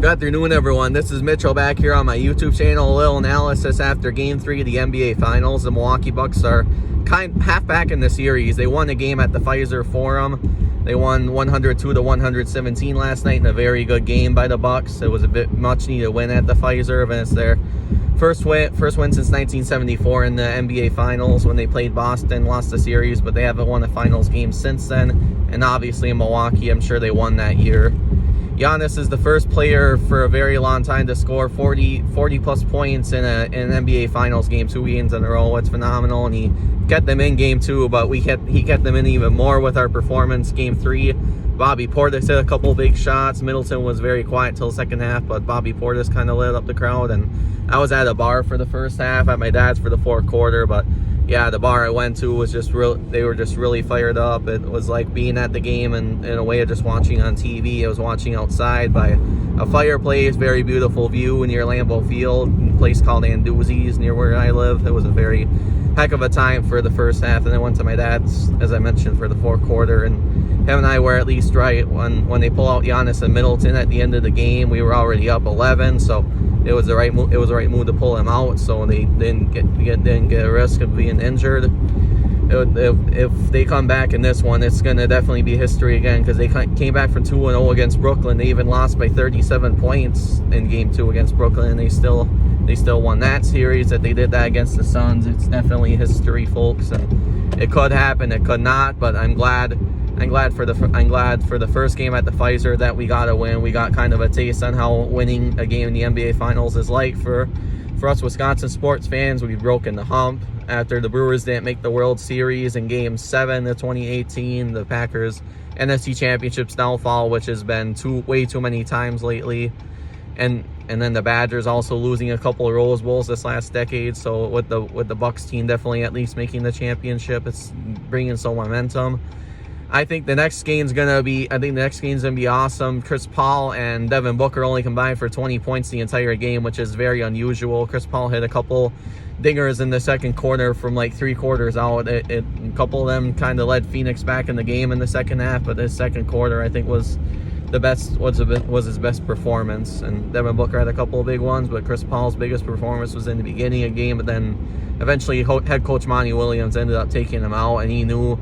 Good afternoon, everyone. This is Mitchell back here on my YouTube channel. A little analysis after Game 3 of the NBA Finals. The Milwaukee Bucks are half back in the series. They won a game at the Pfizer Forum. They won 102-117 last night in a very good game by the Bucks. It was a bit much needed win at the Pfizer, and it's their first win since 1974 in the NBA Finals when they played Boston, lost the series, but they haven't won a Finals game since then. And obviously in Milwaukee, I'm sure they won that year. Giannis is the first player for a very long time to score 40 plus points in an NBA Finals game 2 games in a row. It's phenomenal, and he kept them in game 2, but he kept them in even more with our performance. Game 3, Bobby Portis hit a couple big shots. Middleton was very quiet till the second half, but Bobby Portis kind of lit up the crowd. And I was at a bar for the first half, at my dad's for the fourth quarter, but yeah, the bar I went to was just they were just really fired up. It was like being at the game and in a way of just watching on TV. I was watching outside by a fireplace, very beautiful view near Lambeau Field, a place called Anduzzi's near where I live. It was a very heck of a time for the first half, and then went to my dad's, as I mentioned, for the fourth quarter, and him and I were at least right. When they pull out Giannis and Middleton at the end of the game, we were already up 11, so it was the right move. It was the right move to pull him out, so they didn't get a risk of being injured. If they come back in this one, it's going to definitely be history again, because they came back from 2-0 against Brooklyn. They even lost by 37 points in Game 2 against Brooklyn, and they still won that series. That they did that against the Suns, it's definitely history, folks. And it could happen, it could not, but I'm glad for the first game at the Pfizer that we got a win. We got kind of a taste on how winning a game in the NBA Finals is like for us Wisconsin sports fans. We've broken the hump after the Brewers didn't make the World Series in Game 7 of 2018, the Packers NFC Championship's downfall, which has been way too many times lately, and then the Badgers also losing a couple of Rose Bowls this last decade. So with the Bucks team definitely at least making the championship, it's bringing some momentum. I think the next game's gonna be awesome. Chris Paul and Devin Booker only combined for 20 points the entire game, which is very unusual. Chris Paul hit a couple dingers in the second quarter from like 3 quarters out. A couple of them kind of led Phoenix back in the game in the second half, but the second quarter I think was his best performance. And Devin Booker had a couple of big ones, but Chris Paul's biggest performance was in the beginning of the game. But then eventually head coach Monty Williams ended up taking him out, and he knew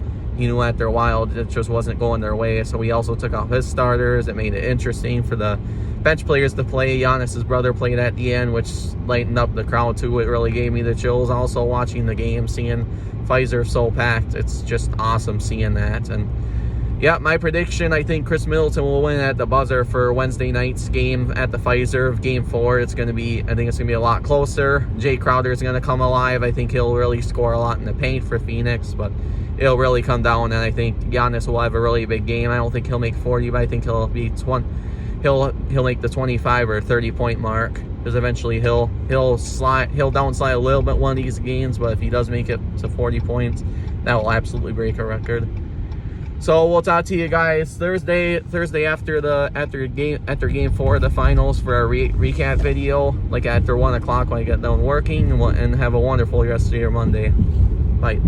after a while it just wasn't going their way, so he also took out his starters. It made it interesting for the bench players to play. Giannis's brother played at the end, which lightened up the crowd too. It really gave me the chills. Also watching the game, seeing Pfizer so packed, it's just awesome seeing that. And yeah, my prediction, I think Chris Middleton will win at the buzzer for Wednesday night's game at the Pfizer, Game 4. I think it's gonna be a lot closer. Jay Crowder is gonna come alive. I think he'll really score a lot in the paint for Phoenix, but it'll really come down, and I think Giannis will have a really big game. I don't think he'll make 40, but I think he'll make the 25 or 30 point mark, because eventually he'll downslide a little bit one of these games, but if he does make it to 40 points, that will absolutely break a record. So we'll talk to you guys Thursday after game 4 of the finals for a recap video, like after 1 o'clock when I get done working, and have a wonderful rest of your Monday. Bye.